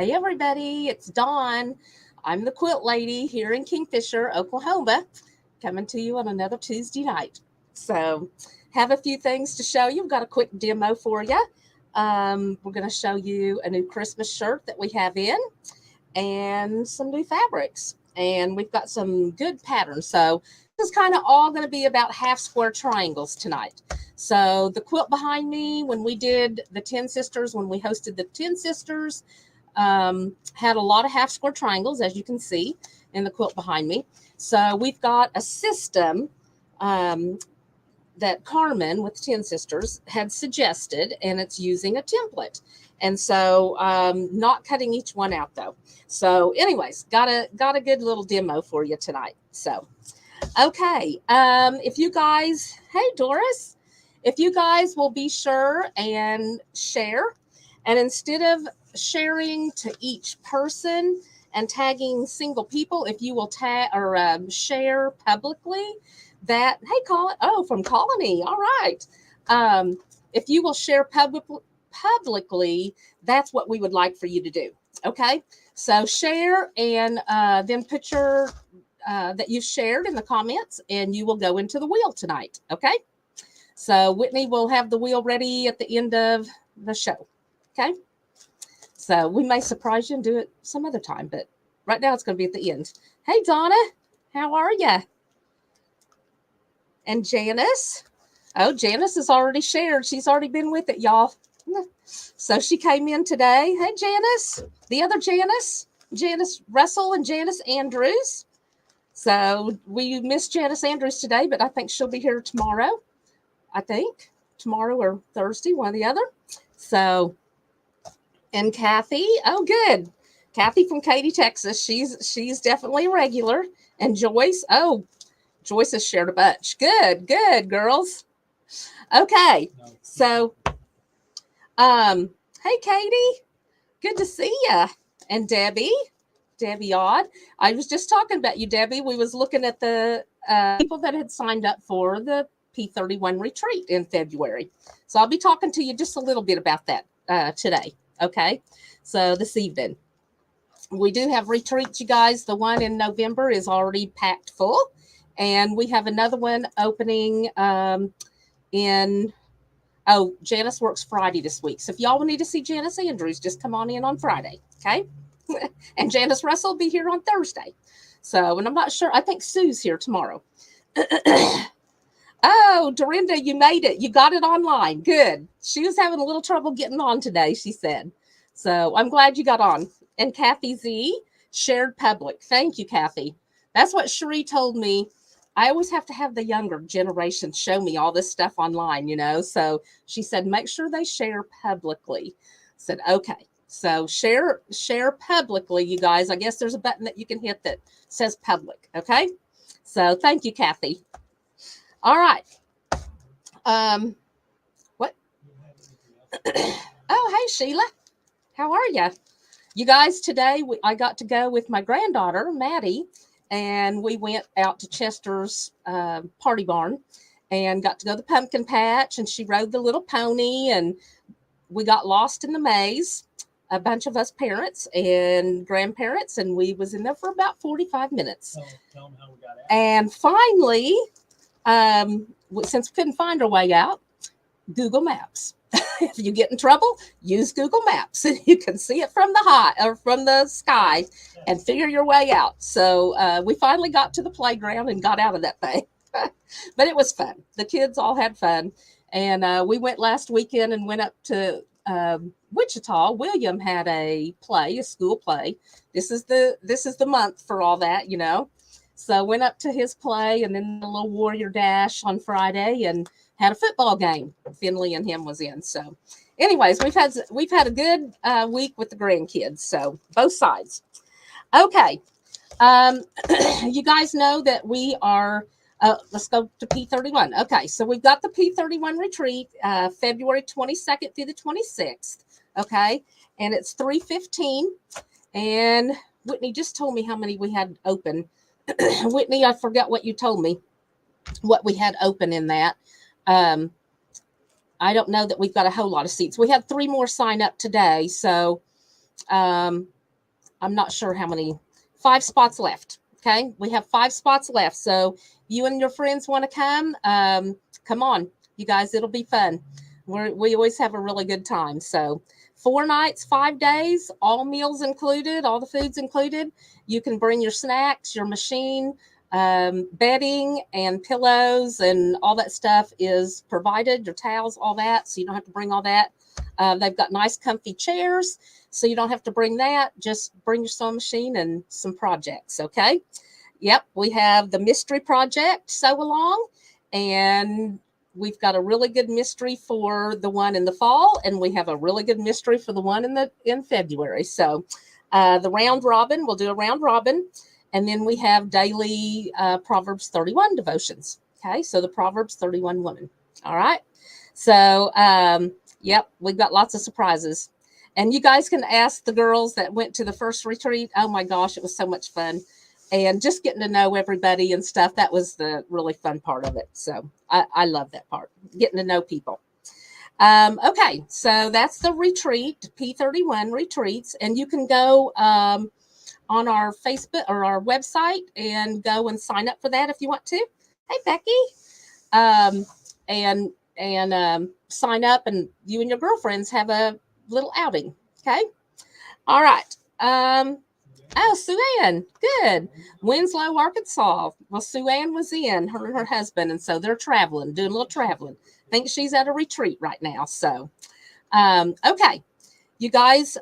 Hey everybody, it's Dawn. I'm the Quilt Lady here in Kingfisher, Oklahoma, coming to you on another Tuesday night. So, have a few things to show you. We've got a quick demo for you. We're going to show you a new Christmas shirt that we have in and some new fabrics. And we've got some good patterns. So, this is kind of all going to be about half square triangles tonight. So, the quilt behind me, when we did the 10 Sisters, when we hosted the 10 Sisters, had a lot of half square triangles, as you can see in the quilt behind me. So we've got a system that Carmen with 10 Sisters had suggested, and it's using a template. And so not cutting each one out though. So anyways, got a good little demo for you tonight. So, okay. If you guys, hey Doris, if you guys will be sure and share, and instead of sharing to each person and tagging single people, if you will tag or share publicly, that hey, from Colony, all right. If you will share publicly, that's what we would like for you to do. Okay, so share and then put your that you shared in the comments, and you will go into the wheel tonight. Okay, so Whitney will have the wheel ready at the end of the show. Okay, so we may surprise you and do it some other time, but right now it's going to be at the end. Hey, Donna, how are you? And Janice. Oh, Janice has already shared. She's already been with it, y'all. So she came in today. Hey, Janice. The other Janice. Janice Russell and Janice Andrews. So we missed Janice Andrews today, but I think she'll be here tomorrow. I think. Tomorrow or Thursday, one or the other. So... And Kathy, oh good, Kathy from Katy, Texas. She's definitely a regular. And Joyce, Joyce has shared a bunch. Good girls. Okay, so hey Katie, good to see you. And Debbie Odd. I was just talking about you, Debbie. We was looking at the people that had signed up for the P31 retreat in February. So I'll be talking to you just a little bit about that today. Okay, so this evening we do have retreats, you guys. The one in November is already packed full, and we have another one opening Janice works Friday this week. So if y'all need to see Janice Andrews, just come on in on Friday, okay? And Janice Russell will be here on Thursday. So, and I'm not sure, I think Sue's here tomorrow. Oh, Dorinda, you made it. You got it online. Good. She was having a little trouble getting on today, she said. So I'm glad you got on. And Kathy Z shared public. Thank you, Kathy. That's what Cherie told me. I always have to have the younger generation show me all this stuff online, you know. So she said, make sure they share publicly. I said, okay. So share publicly, you guys. I guess there's a button that you can hit that says public. Okay. So thank you, Kathy. All right. What? Oh, hey, Sheila. How are you? You guys, today I got to go with my granddaughter, Maddie, and we went out to Chester's party barn and got to go to the pumpkin patch, and she rode the little pony, and we got lost in the maze, a bunch of us parents and grandparents, and we was in there for about 45 minutes. Tell them how we got out. And finally... since we couldn't find our way out, Google Maps. If you get in trouble, use Google Maps, and you can see it from the sky and figure your way out. So we finally got to the playground and got out of that thing. But it was fun. The kids all had fun, and we went last weekend and went up to Wichita. William had a school play. This is the month for all that, you know. So went up to his play, and then a little Warrior Dash on Friday, and had a football game. Finley and him was in. So, anyways, we've had a good week with the grandkids. So both sides. Okay, you guys know that we are. Let's go to P31. Okay, so we've got the P31 retreat, February 22nd through the 26th. Okay, and it's 3:15. And Whitney just told me how many we had open. Whitney, I forgot what you told me, what we had open in that. I don't know that we've got a whole lot of seats. We had 3 more sign up today. So I'm not sure how many, 5 spots left. Okay. We have 5 spots left. So you and your friends want to come on, you guys, it'll be fun. We always have a really good time. So 4 nights, 5 days, all meals included, all the foods included. You can bring your snacks, your machine, bedding and pillows and all that stuff is provided, your towels, all that. So you don't have to bring all that. They've got nice, comfy chairs. So you don't have to bring that. Just bring your sewing machine and some projects. Okay. Yep. We have the mystery project, Sew Along. And we've got a really good mystery for the one in the fall. And we have a really good mystery for the one in February. So the round robin, we'll do a round robin. And then we have daily Proverbs 31 devotions. Okay. So the Proverbs 31 woman. All right. So, yep, we've got lots of surprises. And you guys can ask the girls that went to the first retreat. Oh my gosh, it was so much fun. And just getting to know everybody and stuff, that was the really fun part of it. So I love that part, getting to know people. Okay, so that's the retreat, P31 retreats. And you can go on our Facebook or our website and go and sign up for that if you want to. Hey, Becky. And sign up, and you and your girlfriends have a little outing. Okay. All right. Oh, Sue Ann. Good. Winslow, Arkansas. Well, Sue Ann was in, her and her husband, and so they're traveling, doing a little traveling. I think she's at a retreat right now. So, okay. You guys,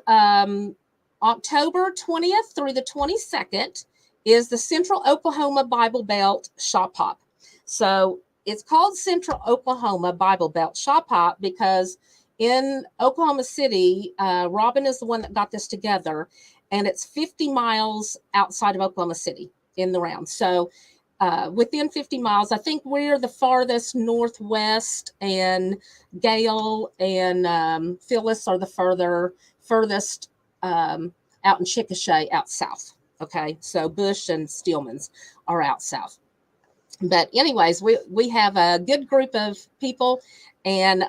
October 20th through the 22nd is the Central Oklahoma Bible Belt Shop Hop. So it's called Central Oklahoma Bible Belt Shop Hop because in Oklahoma City, Robin is the one that got this together, and it's 50 miles outside of Oklahoma City in the round. So within 50 miles, I think we're the farthest northwest, and Gale and Phyllis are the furthest out in Chickasha out south. Okay, so Bush and Steelman's are out south. But anyways, we have a good group of people, and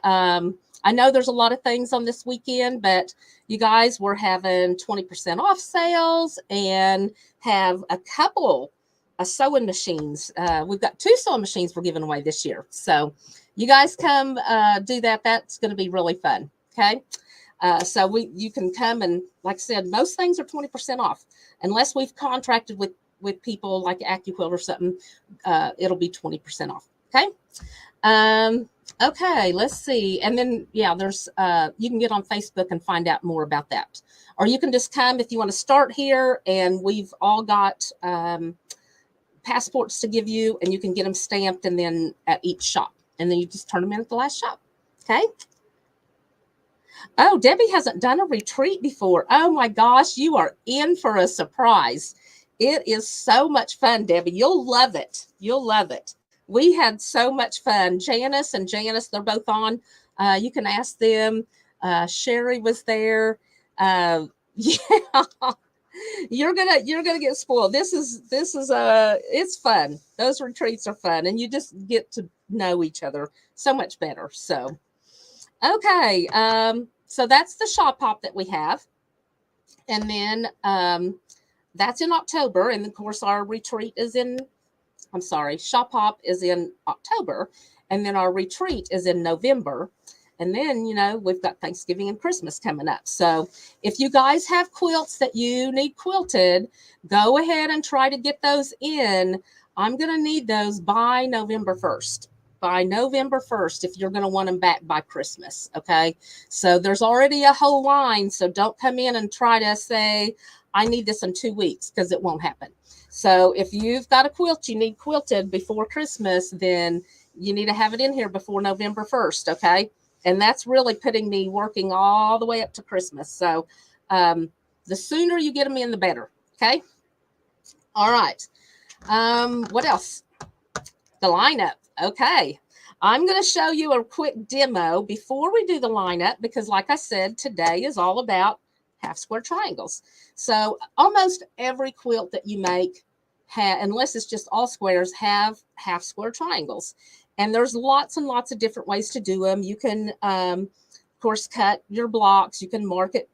I know there's a lot of things on this weekend, but you guys, we're having 20% off sales and have a couple of sewing machines. We've got 2 sewing machines we're giving away this year. So you guys come do that. That's going to be really fun. Okay. So you can come, and like I said, most things are 20% off unless we've contracted with people like AccuQuilt or something. It'll be 20% off. Okay. Okay, let's see. And then, yeah, there's, you can get on Facebook and find out more about that. Or you can just come if you want to start here, and we've all got passports to give you, and you can get them stamped and then at each shop. And then you just turn them in at the last shop. Okay. Oh, Debbie hasn't done a retreat before. Oh my gosh, you are in for a surprise. It is so much fun, Debbie. You'll love it. You'll love it. We had so much fun. Janice, they're both on. You can ask them. Sherry was there. Yeah, you're gonna get spoiled. This is it's fun. Those retreats are fun, and you just get to know each other so much better. So, okay, so that's the shop hop that we have, and then that's in October, and of course our retreat is in. I'm sorry, shop hop is in October, and then our retreat is in November. And then, we've got Thanksgiving and Christmas coming up. So if you guys have quilts that you need quilted, go ahead and try to get those in. I'm going to need those by November 1st. By November 1st, if you're going to want them back by Christmas. Okay. So there's already a whole line. So don't come in and try to say, I need this in 2 weeks, because it won't happen. So if you've got a quilt you need quilted before Christmas, then you need to have it in here before November 1st. Okay. And that's really putting me working all the way up to Christmas. So the sooner you get them in, the better. Okay. All right. What else? The lineup. Okay. I'm going to show you a quick demo before we do the lineup, because like I said, today is all about half square triangles. So almost every quilt that you make, unless it's just all squares, have half square triangles. And there's lots and lots of different ways to do them. You can, of course, cut your blocks. You can mark it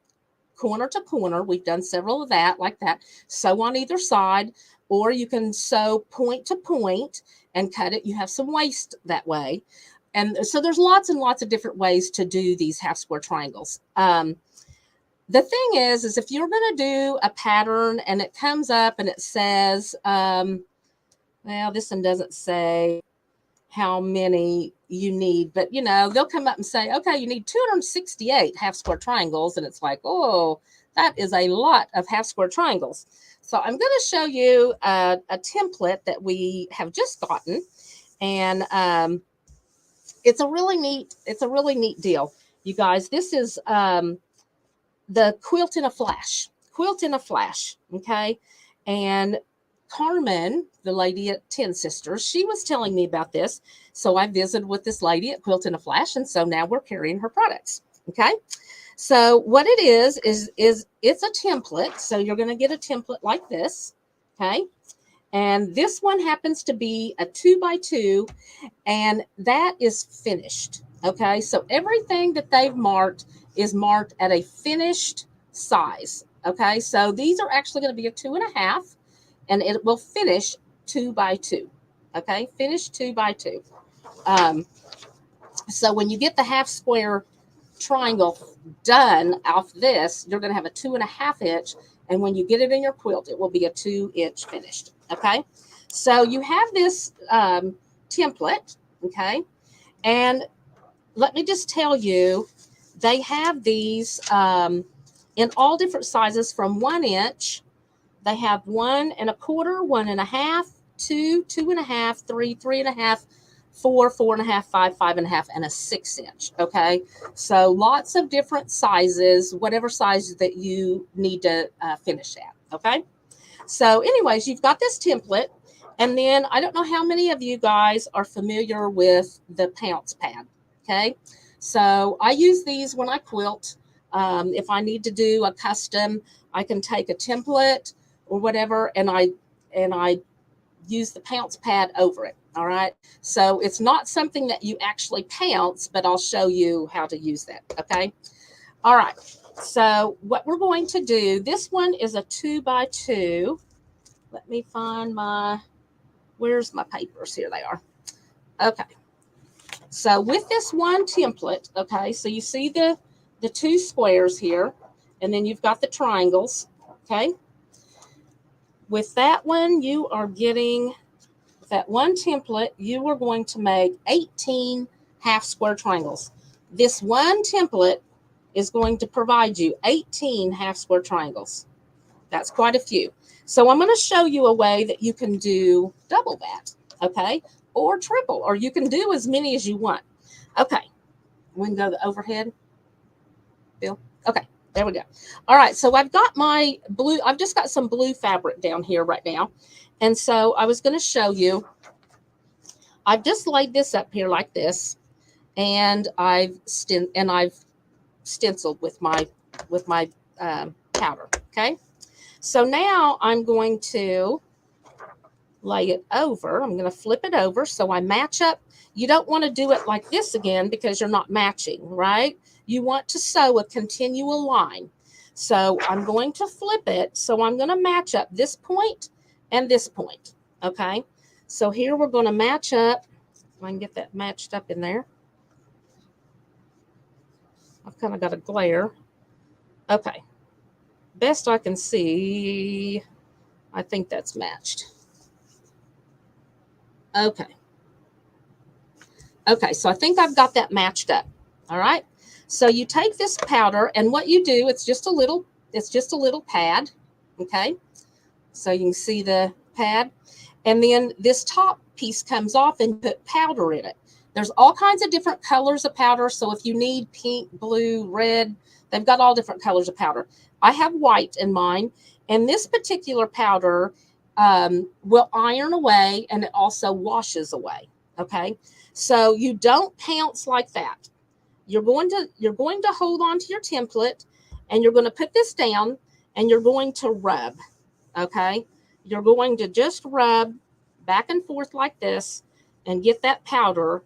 corner to corner. We've done several of that like that. Sew on either side, or you can sew point to point and cut it. You have some waste that way. And so there's lots and lots of different ways to do these half square triangles. The thing is if you're going to do a pattern and it comes up and it says, well, this one doesn't say how many you need, but they'll come up and say, okay, you need 268 half square triangles. And it's like, oh, that is a lot of half square triangles. So I'm going to show you a template that we have just gotten. And it's a really neat deal. You guys, this is the Quilt in a Flash. Okay. And Carmen, the lady at 10 Sisters, she was telling me about this. So I visited with this lady at Quilt in a Flash. And so now we're carrying her products. Okay. So what it is it's a template. So you're going to get a template like this. Okay. And this one happens to be a 2x2, and that is finished. Okay. So everything that they've marked is marked at a finished size. Okay. So these are actually going to be a 2.5, and it will finish 2x2. Okay. Finish 2x2. So when you get the half square triangle done off this, you're going to have a 2.5 inch. And when you get it in your quilt, it will be a 2 inch finished. Okay. So you have this template. Okay. And let me just tell you, they have these in all different sizes from 1 inch. They have 1 1/4, 1 1/2, 2, 2 1/2, 3, 3 1/2, 4, 4 1/2, 5, 5 1/2, and a 6 inch. Okay. So lots of different sizes, whatever size that you need to finish at. Okay. So anyways, you've got this template. And then I don't know how many of you guys are familiar with the pounce pad. Okay. So I use these when I quilt. If I need to do a custom, I can take a template or whatever, and I use the pounce pad over it. All right. So it's not something that you actually pounce, but I'll show you how to use that. Okay. All right. So what we're going to do, this one is a 2x2. Let me find where's my papers? Here they are. Okay. So with this one template, okay, so you see the 2 squares here, and then you've got the triangles. Okay. With that one, you are getting that one template, you are going to make 18 half square triangles. This one template is going to provide you 18 half square triangles. That's quite a few. So I'm going to show you a way that you can do double that, okay, or triple, or you can do as many as you want. Okay, we can go to the overhead, Bill. Okay, there we go. All right, so I've got my blue, I've just got some blue fabric down here right now. And so I was going to show you, I've just laid this up here like this, and I've stenciled with my powder. Okay. So now I'm going to lay it over. I'm going to flip it over so I match up. You don't want to do it like this again because you're not matching, right? You want to sew a continual line. So I'm going to flip it. So I'm going to match up this point and this point. Okay. So here we're going to match up. If I can get that matched up in there. I've kind of got a glare. Okay. Best I can see, I think that's matched. Okay. Okay, so I think I've got that matched up. All right. So you take this powder, and what you do, it's just a little pad. Okay. So you can see the pad. And then this top piece comes off and put powder in it. There's all kinds of different colors of powder. So if you need pink, blue, red, they've got all different colors of powder. I have white in mine. And this particular powder will iron away, and it also washes away. Okay. So you don't pounce like that. You're going to hold on to your template, and you're going to put this down, and you're going to rub. Okay. You're going to just rub back and forth like this and get that powder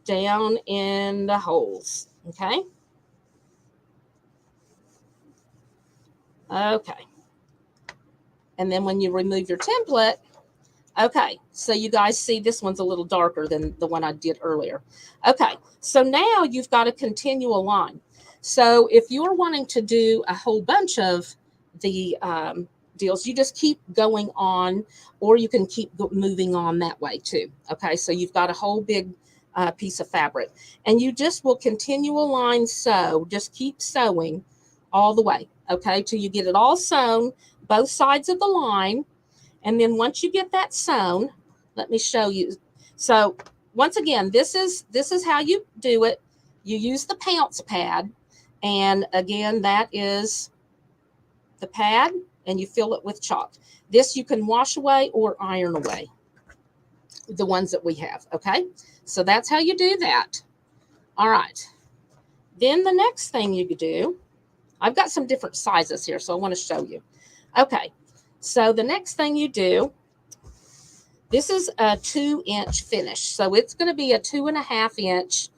down in the holes. Okay. Okay. And then when you remove your template, okay, so you guys see this one's a little darker than the one I did earlier. Okay, so now you've got a continual line. So if you're wanting to do a whole bunch of the deals, you just keep going on, or you can keep moving on that way too. Okay, so you've got a whole big piece of fabric, and you just will continue a line sew, just keep sewing all the way, okay, till you get it all sewn, both sides of the line. And then once you get that sewn, let me show you. So once again, this is how you do it. You use the pounce pad. And again, that is the pad, and you fill it with chalk. This you can wash away or iron away, the ones that we have, okay? So that's how you do that. All right. Then the next thing you do, I've got some different sizes here, so I want to show you. Okay, so the next thing you do, this is a 2-inch finish. So it's going to be a 2.5 inch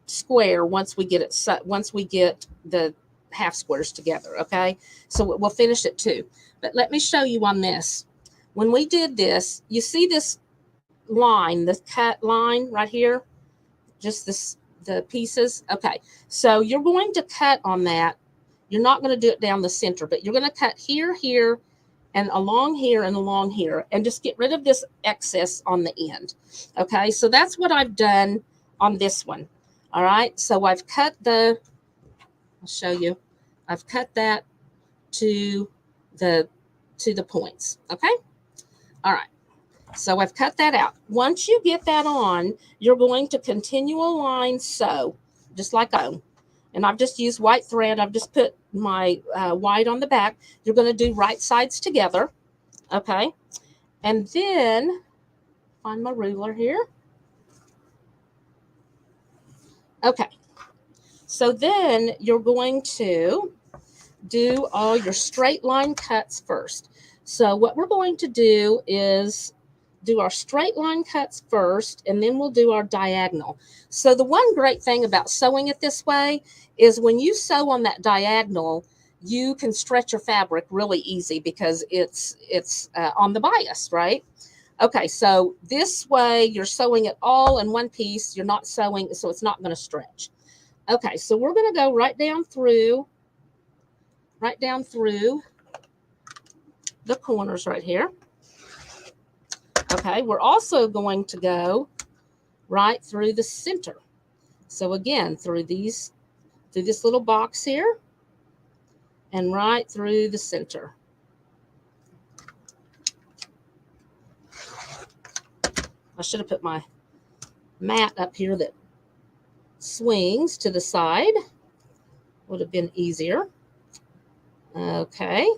square once we get it, once we get the half squares together. Okay, so we'll finish at 2. But let me show you on this. When we did this, you see this line, this cut line right here, just this, the pieces. Okay, so you're going to cut on that. You're not going to do it down the center, but you're going to cut here, here, and along here and along here, and just get rid of this excess on the end. Okay, so that's what I've done on this one. All right, so I've cut the, I'll show you, I've cut that to the points. Okay, all right, so I've cut that out. Once you get that on, you're going to continue a line sew, just like I. And I've just used white thread. I've just put my white on the back. You're going to do right sides together. Okay. And then find my ruler here. Okay. So then you're going to do all your straight line cuts first. So what we're going to do is do our straight line cuts first, and then we'll do our diagonal. So the one great thing about sewing it this way is when you sew on that diagonal, you can stretch your fabric really easy because it's on the bias, right? Okay, so this way you're sewing it all in one piece. You're not sewing, so it's not going to stretch. Okay, so we're going to go right down through the corners right here. Okay, we're also going to go right through the center. So again, through this little box here and right through the center. I should have put my mat up here that swings to the side. Would have been easier. Okay.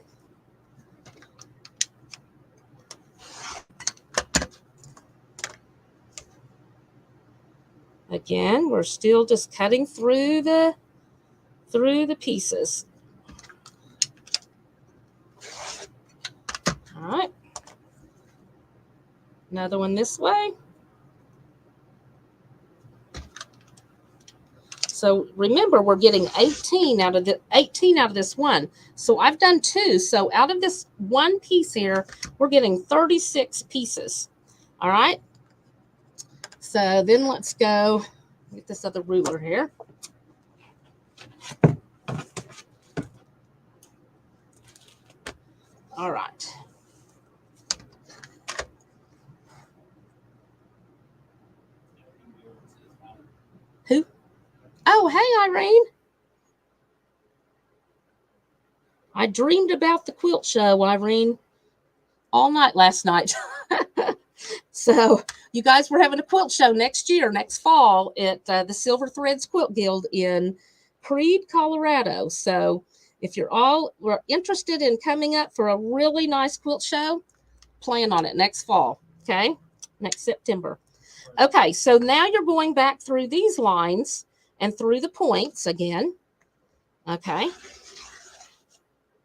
Again, we're still just cutting through the pieces. All right. Another one this way. So remember, we're getting 18 out of this one. So I've done 2. So out of this one piece here, we're getting 36 pieces. All right. So then let's go get this other ruler here. All right. Who? Oh, hey, Irene. I dreamed about the quilt show, Irene, all night last night. So you guys, were having a quilt show next year, next fall, at the Silver Threads Quilt Guild in Creede, Colorado. So if you're all were interested in coming up for a really nice quilt show, plan on it next fall. Okay, next September. Okay, so now you're going back through these lines and through the points again. Okay.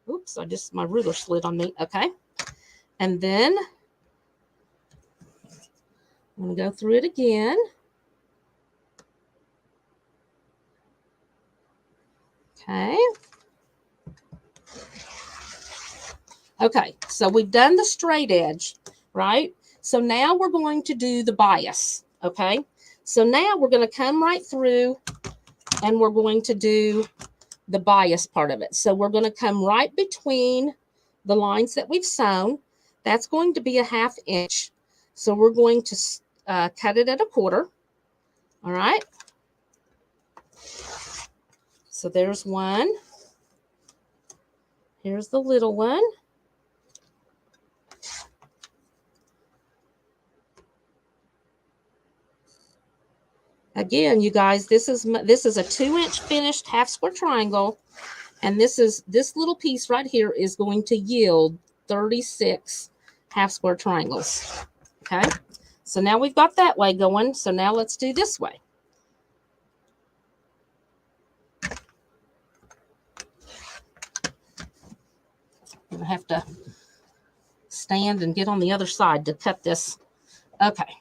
Oops, my ruler slid on me. Okay. And then I'm going to go through it again. Okay. Okay, so we've done the straight edge, right? So now we're going to do the bias, okay? So now we're going to come right through and we're going to do the bias part of it. So we're going to come right between the lines that we've sewn. That's going to be a 1/2 inch. So we're going to cut it at 1/4. All right. So there's one. Here's the little one. Again, you guys, this is a 2-inch finished 1/2 square triangle, and this little piece right here is going to yield 36 1/2 square triangles. Okay, so now we've got that way going. So now let's do this way. I have to stand and get on the other side to cut this. Okay.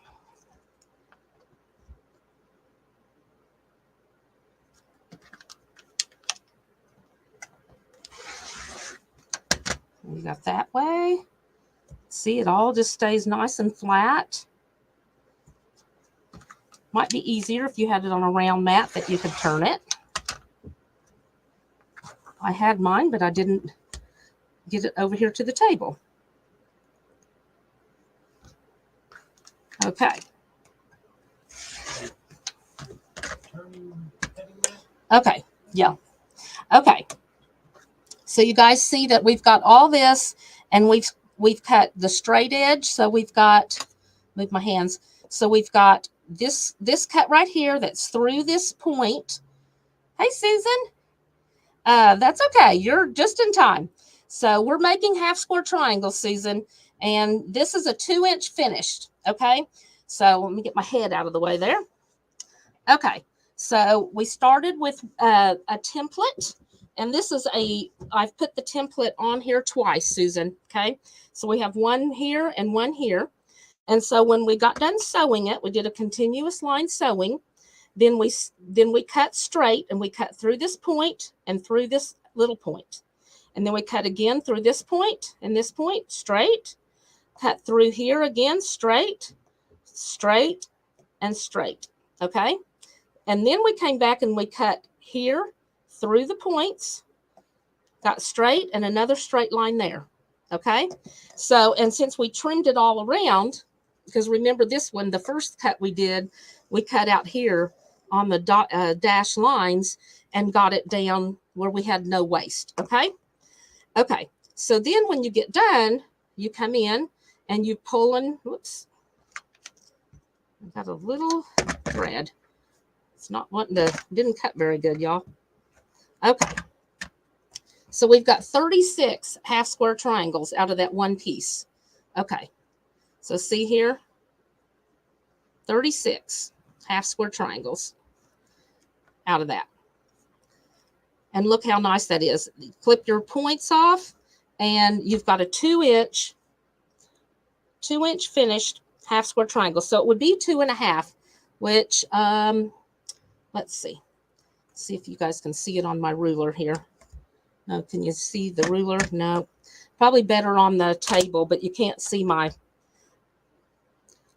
We got that way. See, it all just stays nice and flat. Might be easier if you had it on a round mat that you could turn it. I had mine, but I didn't get it over here to the table. Okay. Okay, yeah. Okay. So you guys see that we've got all this, and we've cut the straight edge. So we've got, move my hands. So we've got this cut right here that's through this point. Hey, Susan. That's okay. You're just in time. So we're making 1/2 square triangles, Susan, and this is a 2-inch finished. Okay. So let me get my head out of the way there. Okay. So we started with a template, and this is I've put the template on here twice, Susan. Okay. So we have one here and one here. And so when we got done sewing it, we did a continuous line sewing. Then we cut straight, and we cut through this point and through this little point. And then we cut again through this point and this point, straight. Cut through here again, straight, straight, and straight. Okay. And then we came back and we cut here through the points, got straight, and another straight line there. Okay. So, and since we trimmed it all around, because remember this one, the first cut we did, we cut out here on the dash lines and got it down where we had no waist. Okay. Okay. So then when you get done, you come in and you pull in, whoops, I've got a little thread. It's not wanting to, didn't cut very good, y'all. Okay. So we've got 36 1/2 square triangles out of that one piece. Okay. So see here, 36 1/2 square triangles out of that. And look how nice that is. Clip your points off, and you've got a 2-inch finished 1/2 square triangle. So it would be 2.5, which, let's see. See if you guys can see it on my ruler here. No, can you see the ruler? No. Probably better on the table, but you can't see my,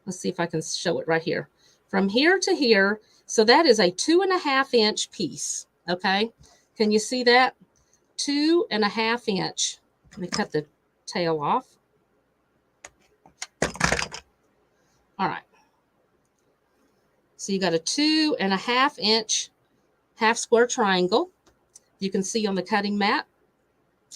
let's see if I can show it right here. From here to here, so that is a 2.5-inch piece, okay? Can you see that? 2.5 inch. Let me cut the tail off. All right. So you got a 2.5 inch 1/2 square triangle. You can see on the cutting mat.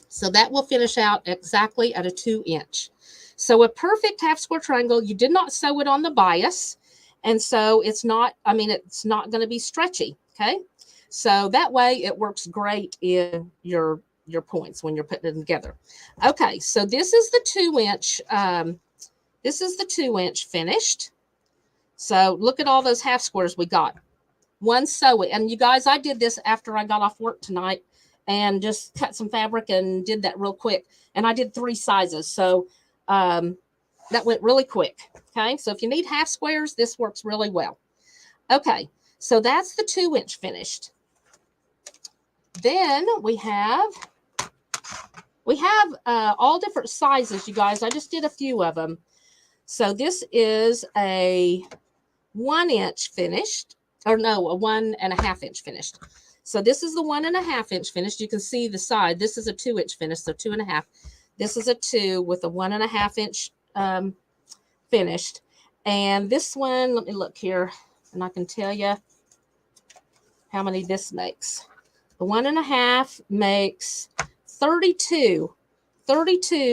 So that will finish out exactly at a 2-inch. So a perfect 1/2 square triangle, you did not sew it on the bias. And so it's not, I mean, it's not going to be stretchy. Okay. So that way it works great in your points when you're putting it together. Okay. So this is the 2-inch, this is the 2-inch finished. So look at all those 1/2 squares we got. One sew it. And you guys, I did this after I got off work tonight and just cut some fabric and did that real quick. And I did 3 sizes. So that went really quick. Okay. So if you need 1/2 squares, this works really well. Okay. So that's the 2-inch finished. Then we have, We have all different sizes, you guys. I just did a few of them. So this is a 1 inch finished, or no, a 1.5 inch finished. So this is the 1.5 inch finished. You can see the side. This is a 2 inch finished, so 2.5. This is a 2 with a 1.5 inch finished. And this one, let me look here, and I can tell you how many this makes. The 1.5 makes 32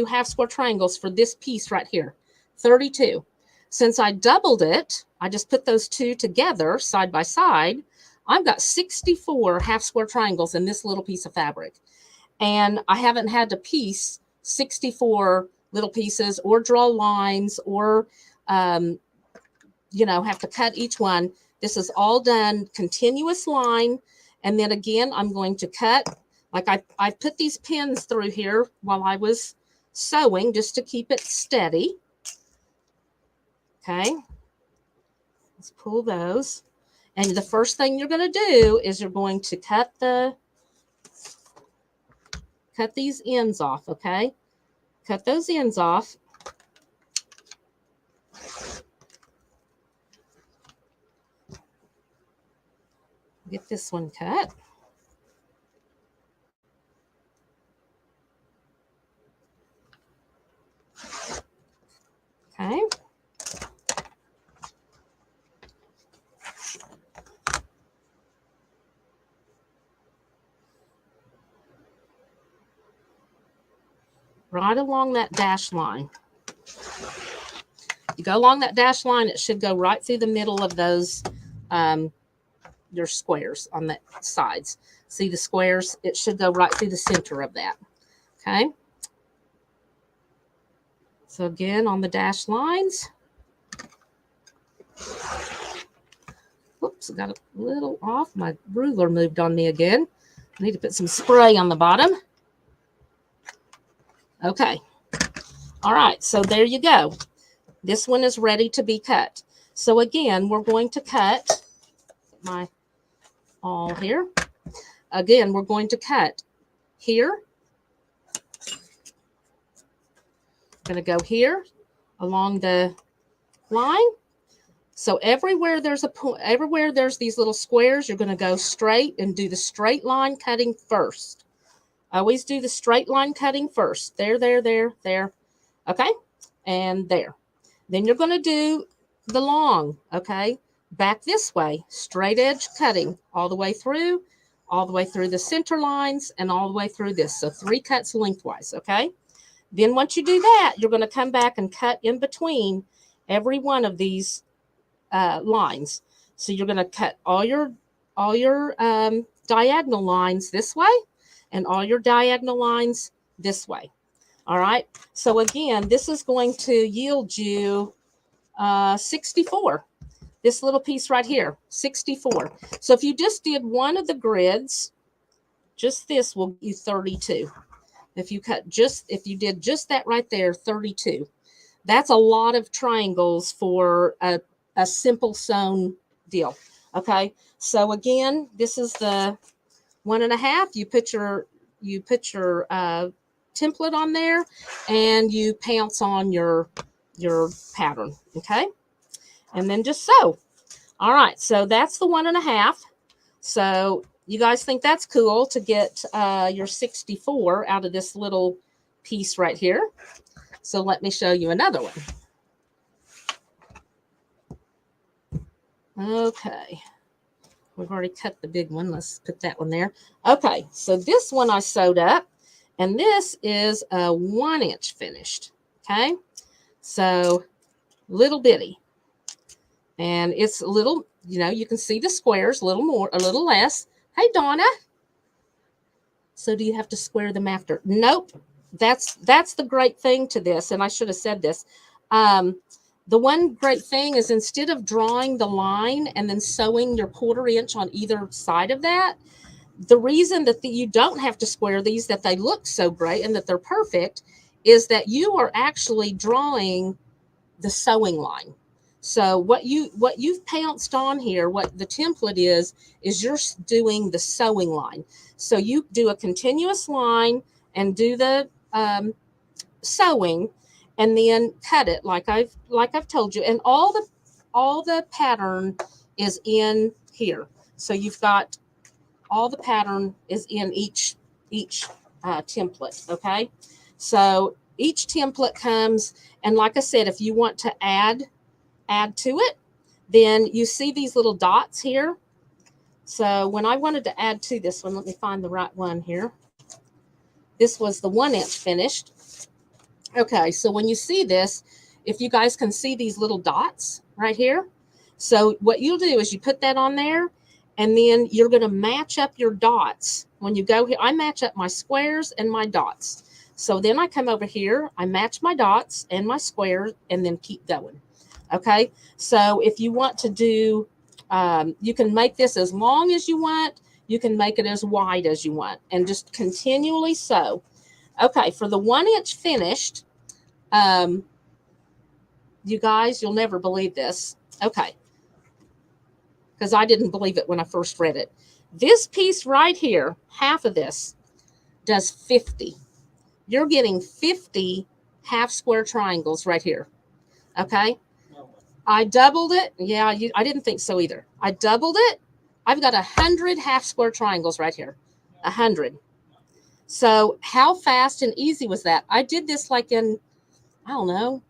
half square triangles for this piece right here. 32. Since I doubled it, I just put those two together side by side. I've got 64 half square triangles in this little piece of fabric. And I haven't had to piece 64 little pieces or draw lines or, you know, have to cut each one. This is all done continuous line. And then again, I'm going to cut, like I put these pins through here while I was sewing just to keep it steady. Okay, let's pull those. And the first thing you're going to do is you're going to cut these ends off, okay? Cut those ends off. Get this one cut. Okay. Right along that dash line. You go along that dash line, it should go right through the middle of those, your squares on the sides. See the squares? It should go right through the center of that. Okay. So again, on the dash lines. Whoops, I got a little off. My ruler moved on me again. I need to put some spray on the bottom. Okay. All right, so there you go. This one is ready to be cut. So again, we're going to cut my awl here. Again, we're going to cut here. Going to go here along the line. So everywhere there's everywhere there's these little squares, you're going to go straight and do the straight line cutting first. Always do the straight line cutting first. There, there, there, there. Okay? And there. Then you're going to do the long, okay? Back this way, straight edge cutting all the way through the center lines and all the way through this. So 3 cuts lengthwise, okay? Then once you do that, you're going to come back and cut in between every one of these lines. So you're going to cut all your diagonal lines this way and all your diagonal lines this way. All right. So again, this is going to yield you 64. This little piece right here, 64. So if you just did one of the grids, just this will give you 32. If you did just that right there, 32. That's a lot of triangles for a simple sewn deal. Okay. So again, this is the 1.5. You put your template on there and you pounce on your pattern. Okay. And then just sew. All right. So that's the 1.5. So you guys think that's cool to get your 64 out of this little piece right here. So let me show you another one. Okay. We've already cut the big one. Let's put that one there. Okay. So this one I sewed up, and this is a 1 inch finished. Okay. So little bitty. And it's a little, you know, you can see the squares, a little more, a little less. Hey, Donna. So do you have to square them after? Nope. That's the great thing to this. And I should have said this. The one great thing is instead of drawing the line and then sewing your 1/4 inch on either side of that, the reason that you don't have to square these, that they look so great and that they're perfect, is that you are actually drawing the sewing line. So what you've pounced on here, what the template is you're doing the sewing line. So you do a continuous line and do the sewing, and then cut it like I've told you. And all the pattern is in here. So you've got all the pattern is in each template. Okay, so each template comes, and like I said, if you want to add to it, then you see these little dots here. So when I wanted to add to this one, let me find the right one here. This was the 1-inch finished. Okay, so when you see this, if you guys can see these little dots right here, so what you'll do is you put that on there, and then you're going to match up your dots. When you go here, I match up my squares and my dots. So then I come over here, I match my dots and my squares, and then keep going. Okay, so if you want to do, you can make this as long as you want. You can make it as wide as you want, and just continually sew. Okay, for the 1-inch finished, you guys, you'll never believe this. Okay, because I didn't believe it when I first read it. This piece right here, half of this, does 50. You're getting 50 half square triangles right here. Okay, I doubled it. Yeah, I didn't think so either. I doubled it. I've got 100 half square triangles right here. 100. So how fast and easy was that? I did this like in, I don't know,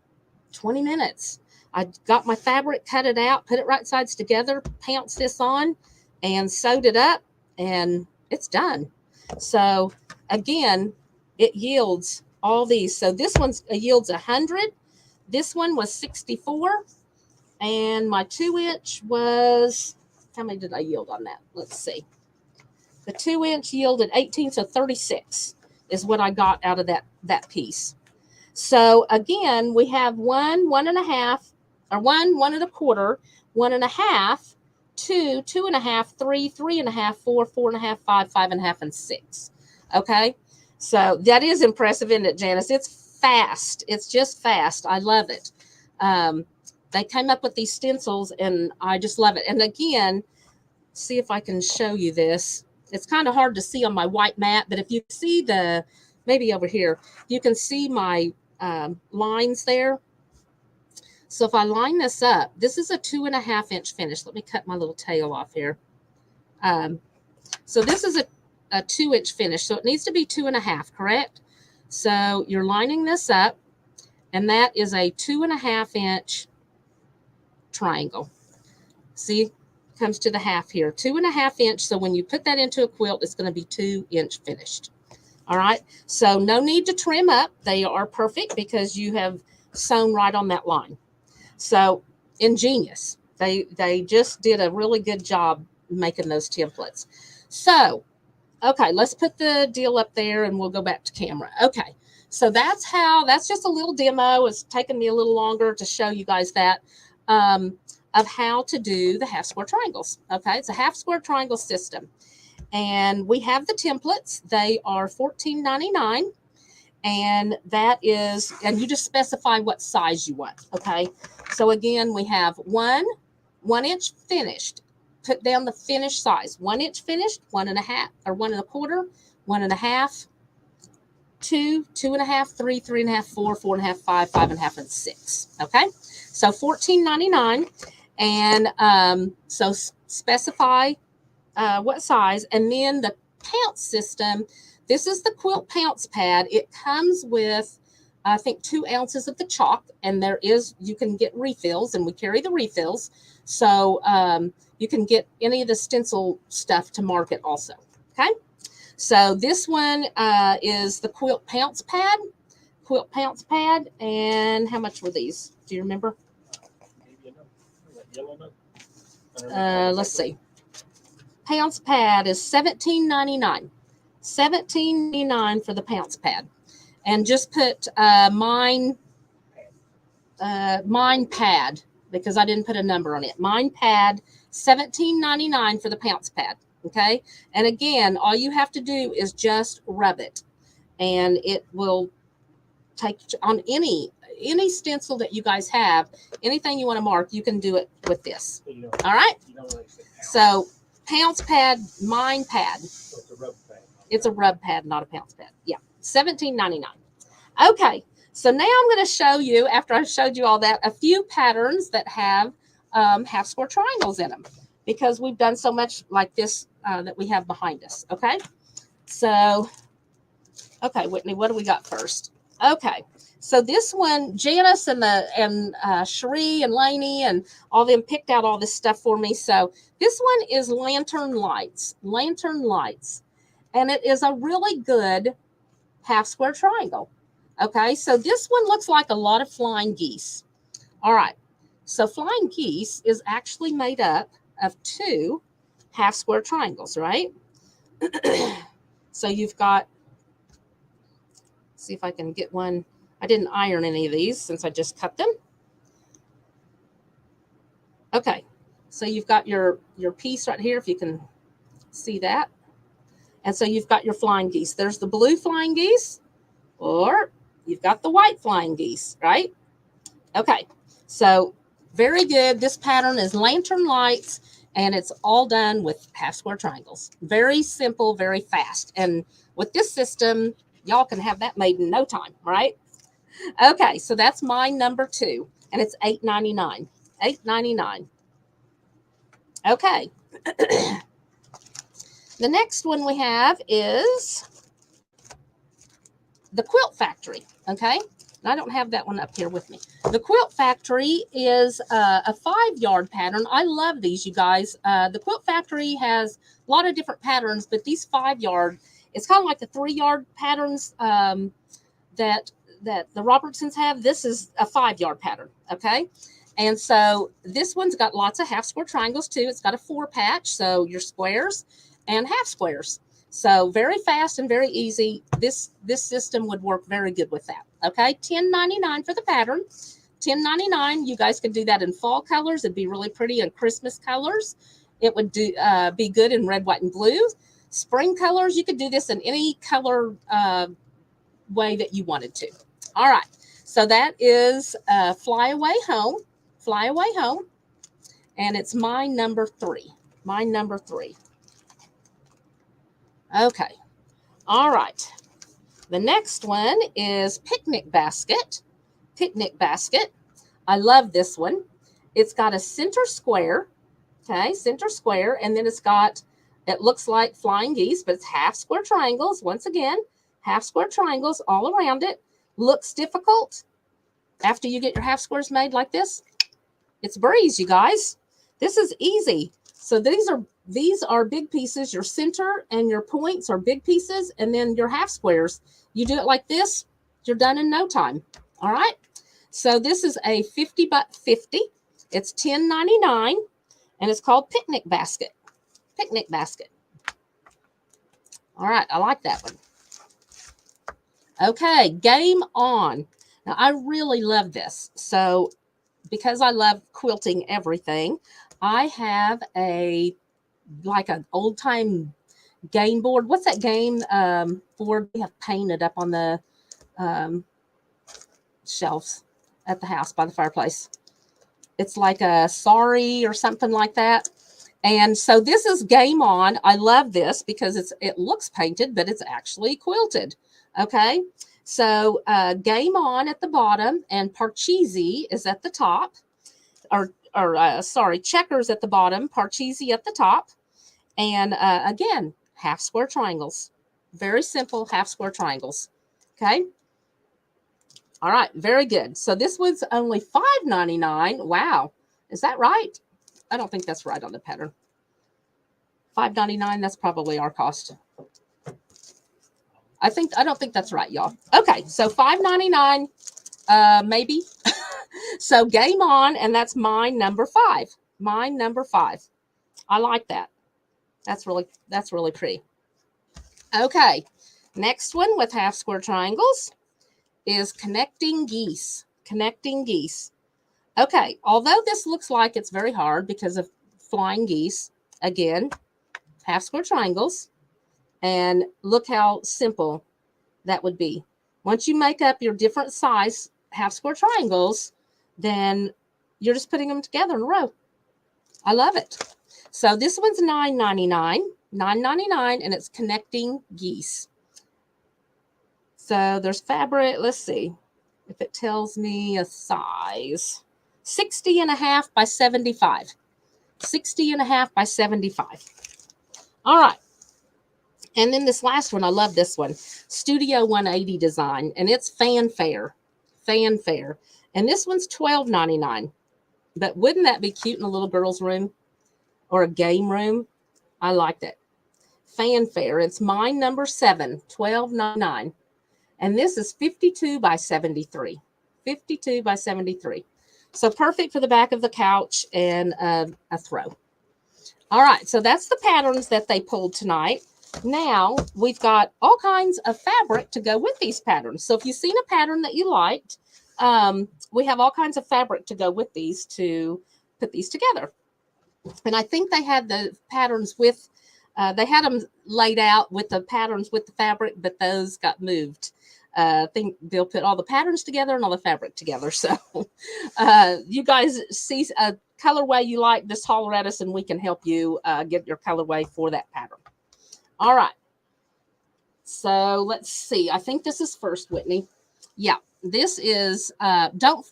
20 minutes. I got my fabric, cut it out, put it right sides together, pounced this on, and sewed it up, and it's done. So again, it yields all these. So this one yields 100. This one was 64. And my 2-inch was, how many did I yield on that? Let's see. The 2-inch yielded 18, so 36 is what I got out of that piece. So again, we have 1, 1.5, or 1, 1.25, 1.5, 2, 2.5, 3, 3.5, 4, 4.5, 5, 5.5, and 6. Okay, so that is impressive, isn't it, Janice? It's fast. It's just fast. I love it. They came up with these stencils, and I just love it. And again, see if I can show you this. It's kind of hard to see on my white mat, but if you see maybe over here, you can see my lines there. So if I line this up, this is a 2.5-inch finish. Let me cut my little tail off here. So this is a 2-inch finish, so it needs to be 2.5, correct? So you're lining this up, and that is a 2.5-inch triangle. See, comes to the half here, 2.5 inch. So when you put that into a quilt, it's going to be 2-inch finished. All right, so no need to trim up. They are perfect because you have sewn right on that line. So ingenious. They just did a really good job making those templates. So okay, let's put the deal up there, and we'll go back to camera. Okay, so that's just a little demo. It's taken me a little longer to show you guys that. Of how to do the half square triangles. Okay, it's a half square triangle system, and we have the templates. They are $14.99, and that is, and you just specify what size you want. Okay, so again, we have 1-inch finished. Put down the finished size. 1-inch finished, 1.5 or 1.25, 1.5, 2, 2.5, 3, 3.5, 4, 4.5, 5, 5.5, and 6. Okay, so $14.99. And so specify what size, and then the pounce system. This is the quilt pounce pad. It comes with, I think, 2 ounces of the chalk, and you can get refills, and we carry the refills. So you can get any of the stencil stuff to market also. Okay, so this one is the quilt pounce pad. And how much were these? Do you remember? Let's see. Pounce pad is $17.99. $17.99 for the pounce pad, and just put mine pad, because I didn't put a number on it. Mine pad, $17.99 for the pounce pad. Okay, and again, all you have to do is just rub it, and it will take on any stencil that you guys have. Anything you want to mark, you can do it with this. All right, so pounce pad, mine pad. So it's a rub pad. It's a rub pad, not a pounce pad. Yeah, $17.99. Okay, so now I'm going to show you, after I showed you all that, a few patterns that have half square triangles in them, because we've done so much like this that we have behind us. Okay, so, okay, Whitney, what do we got first? Okay, so this one, Janice and Cherie and Lainey and all them picked out all this stuff for me. So this one is lantern lights, and it is a really good half square triangle. Okay, so this one looks like a lot of flying geese. All right, so flying geese is actually made up of two half square triangles, right? So you've got, see if I can get one. I didn't iron any of these since I just cut them. Okay, so you've got your piece right here, if you can see that. And so you've got your flying geese. There's the blue flying geese, or you've got the white flying geese, right? Okay, so very good. This pattern is lantern lights, and it's all done with half square triangles. Very simple, very fast. And with this system, y'all can have that made in no time, right? Okay, so that's my number 2, and it's $8.99. $8.99. Okay. The next one we have is the Quilt Factory. Okay, and I don't have that one up here with me. The Quilt Factory is a 5-yard pattern. I love these, you guys. The Quilt Factory has a lot of different patterns, but these 5-yard, it's kind of like the 3-yard patterns that the Robertsons have. This is a 5-yard pattern. Okay, and so this one's got lots of half square triangles too. It's got a 4-patch, so your squares and half squares. So very fast and very easy. This system would work very good with that. Okay, $10.99 for the pattern. $10.99. You guys could do that in fall colors. It'd be really pretty in Christmas colors. It would be good in red, white, and blue. Spring colors, you could do this in any color way that you wanted to. All right, so that is Fly Away Home. Fly Away Home. And it's my number 3. My number 3. Okay. All right. The next one is Picnic Basket. Picnic Basket. I love this one. It's got a center square. Okay, center square. And then it's got, it looks like flying geese, but it's half square triangles. Once again, half square triangles all around it. Looks difficult. After you get your half squares made like this, it's a breeze, you guys. This is easy. So these are big pieces. Your center and your points are big pieces, and then your half squares. You do it like this, you're done in no time. All right. So this is a 50 by 50. It's $10.99, and it's called Picnic Basket. Picnic Basket. All right, I like that one. Okay, Game On. Now I really love this. So because I love quilting everything, I have like an old time game board. What's that game board we have painted up on the shelves at the house by the fireplace? It's like a Sorry or something like that. And so this is Game On. I love this because it looks painted, but it's actually quilted. Okay, so Game On at the bottom, and Parcheesi is at the top, or sorry, Checkers at the bottom, Parcheesi at the top. And again, half square triangles. Very simple half square triangles. Okay. All right. Very good. So this was only $5.99. Wow. Is that right? I don't think that's right on the pattern. $5.99. That's probably our cost. I don't think that's right, y'all. Okay. So $5.99, maybe. So Game On, and that's my number 5. My number 5. I like that. That's really pretty. Okay, next one with half square triangles is Connecting Geese. Connecting Geese. Okay, although this looks like it's very hard because of flying geese, again, half square triangles, and look how simple that would be. Once you make up your different size half square triangles, then you're just putting them together in a row. I love it. So this one's $9.99, and it's Connecting Geese. So there's fabric. Let's see if it tells me a size. 60.5 by 75. 60.5 by 75. All right. And then this last one, I love this one. Studio 180 design. And it's fanfare. Fanfare. And this one's $12.99. But wouldn't that be cute in a little girl's room or a game room? I like that. Fanfare. It's mine number 7, $12.99. And this is 52 by 73. 52 by 73. So perfect for the back of the couch and a throw. All right, so that's the patterns that they pulled tonight. Now we've got all kinds of fabric to go with these patterns. So if you've seen a pattern that you liked, we have all kinds of fabric to go with these to put these together. And I think they had the patterns with, they had them laid out with the patterns with the fabric, but those got moved. I think they'll put all the patterns together and all the fabric together. So you guys see a colorway you like, just holler at us and we can help you get your colorway for that pattern. All right. So let's see. I think this is first, Whitney. Yeah, this is, don't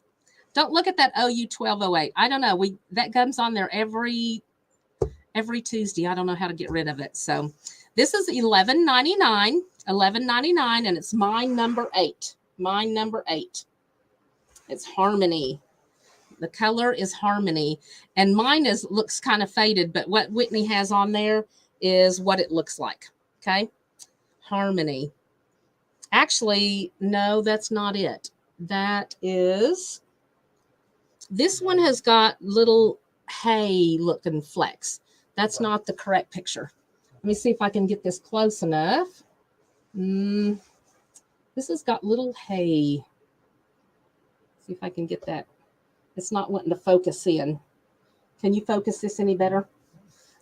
look at that OU 1208. I don't know. That comes on there every Tuesday. I don't know how to get rid of it. So this is $11.99. $11.99, and it's mine number 8. Mine number 8. It's Harmony. The color is Harmony, and mine looks kind of faded, but what Whitney has on there is what it looks like. Okay, Harmony. Actually, no, that's not it. That is, this one has got little hay looking flecks. That's not the correct picture. Let me see if I can get this close enough. This has got little hay. See if I can get that. It's not wanting to focus in. Can you focus this any better?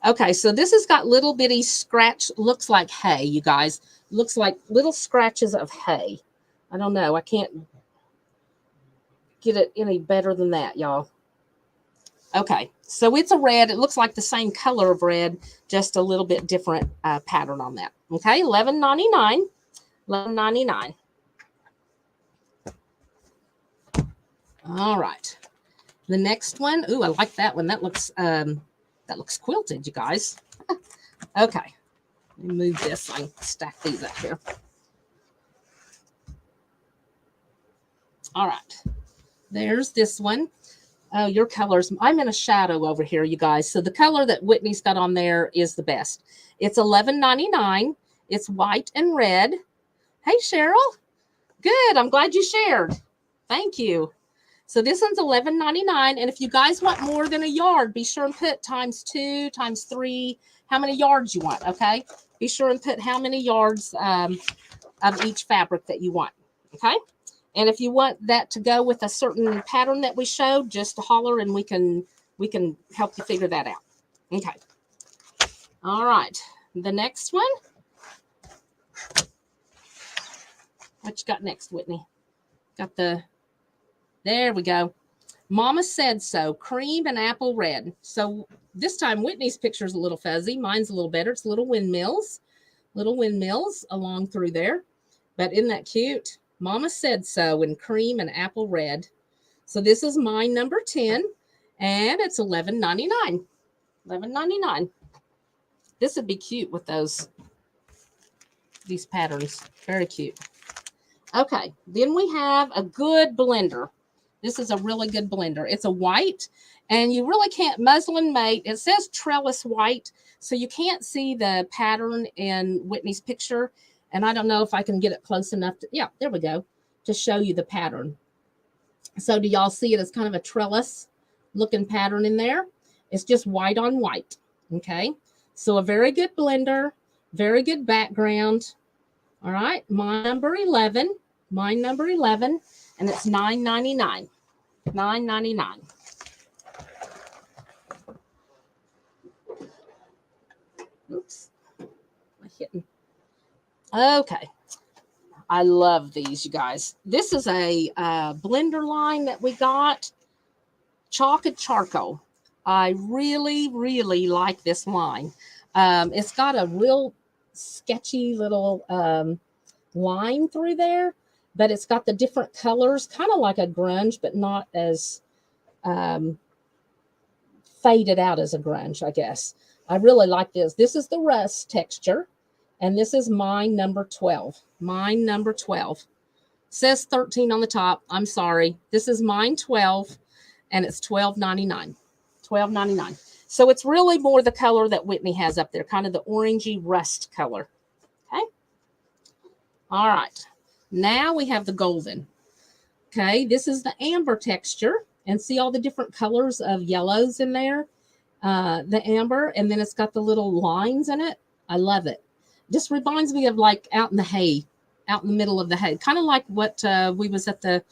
Okay, so this has got little bitty scratch, looks like hay, you guys. Looks like little scratches of hay. I don't know. I can't get it any better than that, y'all. Okay, so it's a red. It looks like the same color of red, just a little bit different pattern on that. Okay, $11.99. $11.99. All right. The next one. Ooh, I like that one. That looks quilted, you guys. Okay. Let me move this. I can stack these up here. All right. There's this one. Oh, your colors. I'm in a shadow over here, you guys. So the color that Whitney's got on there is the best. It's $11.99. It's white and red. Hey, Cheryl. Good. I'm glad you shared. Thank you. So this one's $11.99. And if you guys want more than a yard, be sure and put ×2, ×3, how many yards you want, okay? Be sure and put how many yards of each fabric that you want, okay? And if you want that to go with a certain pattern that we showed, just holler and we can help you figure that out. Okay. All right. The next one. What you got next, Whitney? Got there we go. Mama Said So, cream and apple red. So this time Whitney's picture is a little fuzzy. Mine's a little better. It's little windmills along through there. But isn't that cute? Mama Said So in cream and apple red. So this is mine number 10, and it's $11.99. $11.99. This would be cute with these patterns. Very cute. Okay, then we have a good blender. This is a really good blender. It's a white, and you really can't muslin mate. It says trellis white, so you can't see the pattern in Whitney's picture. And I don't know if I can get it close enough to, yeah, there we go, to show you the pattern. So do y'all see it as kind of a trellis looking pattern in there? It's just white on white, okay? So a very good blender, very good background. All right, mine number 11, and it's $9.99. $9.99. Oops, I'm hitting. Okay, I love these, you guys. This is a blender line that we got, chalk and charcoal. I really, really like this line. It's got a real sketchy little line through there, but it's got the different colors, kind of like a grunge, but not as faded out as a grunge, I guess. I really like this. This is the rust texture, and this is mine number 12. Mine number 12. Says 13 on the top. I'm sorry. This is mine 12, and it's $12.99. $12.99. So it's really more the color that Whitney has up there, kind of the orangey rust color. Okay. All right. Now we have the golden. Okay. This is the amber texture. And see all the different colors of yellows in there? The amber. And then it's got the little lines in it. I love it. Just reminds me of like out in the hay, out in the middle of the hay. Kind of like what we was at the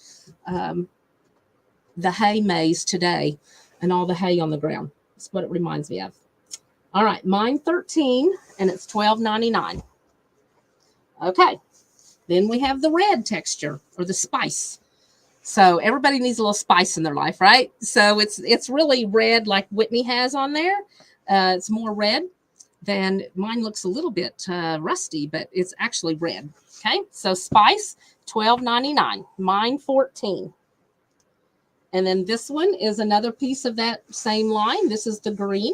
hay maze today and all the hay on the ground. That's what it reminds me of. All right. Mine 13, and it's $12.99. Okay. Then we have the red texture, or the spice. So everybody needs a little spice in their life, right? So it's really red like Whitney has on there. It's more red than mine. Looks a little bit rusty, but it's actually red. Okay, so spice, $12.99. Mine 14. And then this one is another piece of that same line. This is the green.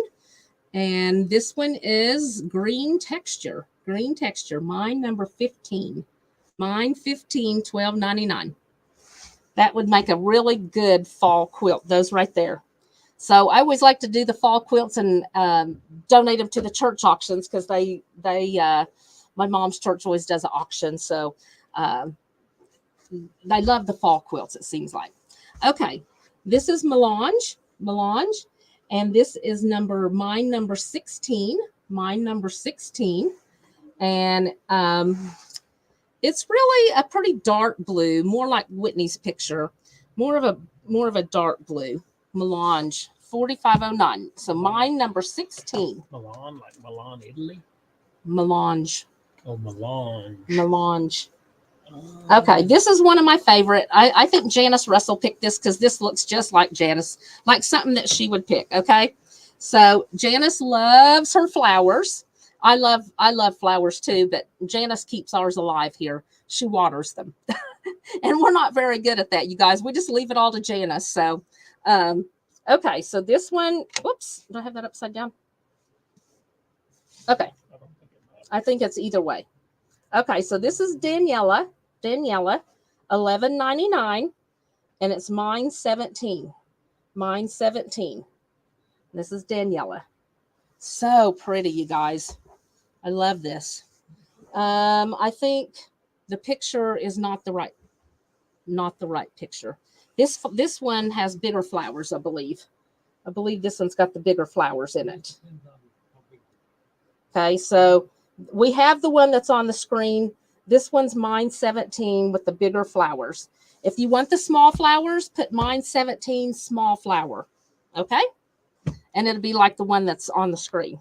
And this one is green texture. Green texture. Mine number 15. Mine 15, $12.99. That would make a really good fall quilt, those right there. So I always like to do the fall quilts and donate them to the church auctions, because my mom's church always does an auction. So they love the fall quilts, it seems like. Okay, this is melange, and this is mine number 16, mine number 16. And it's really a pretty dark blue, more like Whitney's picture, more of a dark blue. Melange, $45.09. So mine number 16. Milan, like Milan, Italy? Melange. Oh, melange. Melange. Okay, this is one of my favorite. I think Janice Russell picked this because this looks just like Janice, like something that she would pick. Okay, so Janice loves her flowers. I love flowers too, but Janice keeps ours alive here. She waters them. And we're not very good at that, you guys. We just leave it all to Janice. So, okay. So this one, whoops, do I have that upside down? Okay. I think it's either way. Okay. So this is Daniela, $11.99, and it's mine 17. Mine 17. This is Daniela. So pretty, you guys. I love this. I think the picture is not the right picture. This one has bigger flowers, I believe. I believe this one's got the bigger flowers in it. Okay, so we have the one that's on the screen. This one's mine 17 with the bigger flowers. If you want the small flowers, put mine 17 small flower. Okay? And it'll be like the one that's on the screen.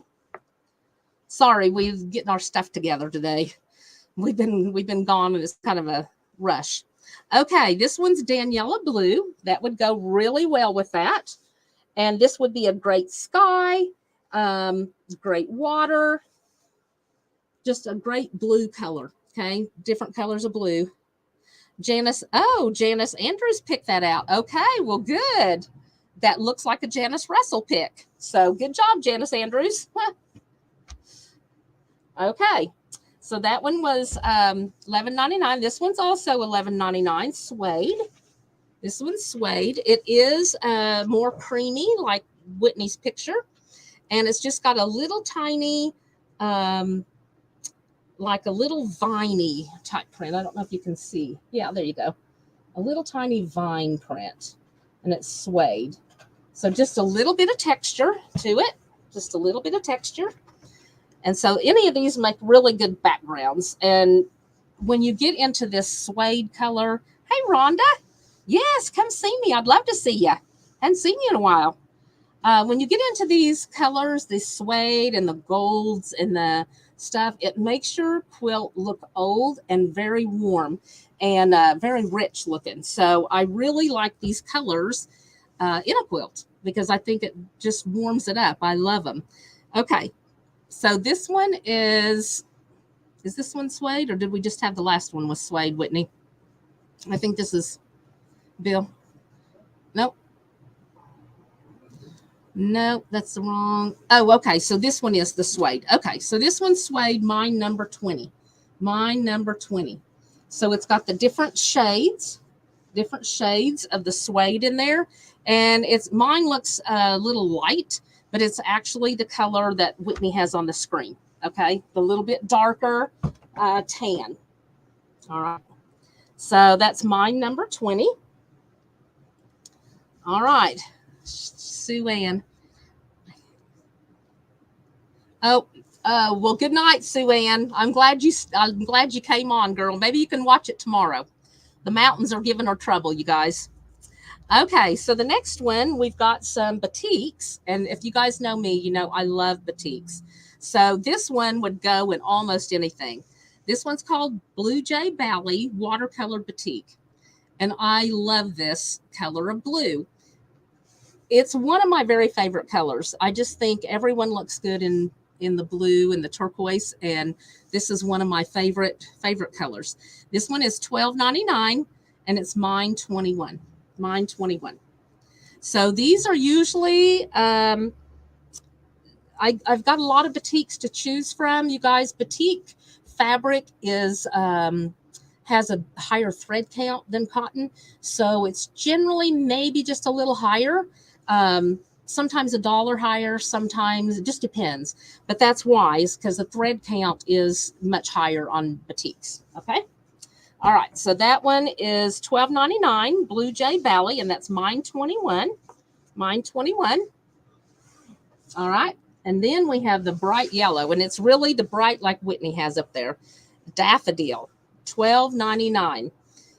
Sorry, we're getting our stuff together today. We've been gone, and it's kind of a rush. Okay, this one's Daniela Blue. That would go really well with that. And this would be a great sky, great water, just a great blue color. Okay, different colors of blue. Janice Andrews picked that out. Okay, well, good. That looks like a Janice Russell pick. So good job, Janice Andrews. Okay, so that one was $11.99. This one's also $11.99. Suede. This one's suede. It is more creamy, like Whitney's picture, and it's just got a little tiny, like a little viney type print. I don't know if you can see. Yeah, there you go. A little tiny vine print, and it's suede. So just a little bit of texture to it. Just a little bit of texture. And so any of these make really good backgrounds. And when you get into this suede color, hey, Rhonda, yes, come see me. I'd love to see you. Hadn't seen you in a while. When you get into these colors, the suede and the golds and the stuff, it makes your quilt look old and very warm and very rich looking. So I really like these colors in a quilt because I think it just warms it up. I love them. Okay. So this one is Is this one suede, or did we just have the last one with suede, Whitney? I think this is Bill. Nope. No, that's the wrong. Oh, okay. So this one is the suede. Okay. So this one's suede, mine number 20. Mine number 20. So it's got the different shades of the suede in there. And mine looks a little light, but it's actually the color that Whitney has on the screen. Okay. The little bit darker tan. All right. So that's mine number 20. All right. Sue Ann. Oh, well, good night, Sue Ann. I'm glad you came on, girl. Maybe you can watch it tomorrow. The mountains are giving her trouble, you guys. Okay, so the next one, we've got some batiks. And if you guys know me, you know I love batiks. So this one would go in almost anything. This one's called Blue Jay Valley Watercolor Batik. And I love this color of blue. It's one of my very favorite colors. I just think everyone looks good in the blue and the turquoise, and this is one of my favorite colors. This one is $12.99, and it's mine 21. Mine 21. So these are usually I've got a lot of batiks to choose from, you guys. Batik fabric is has a higher thread count than cotton, so it's generally maybe just a little higher. Sometimes $1 higher, sometimes it just depends. But that's wise because the thread count is much higher on batiks. Okay. All right. So that one is $12.99, Blue Jay Valley, and that's mine 21. Mine 21. All right. And then we have the bright yellow, and it's really the bright like Whitney has up there. Daffodil, $12.99.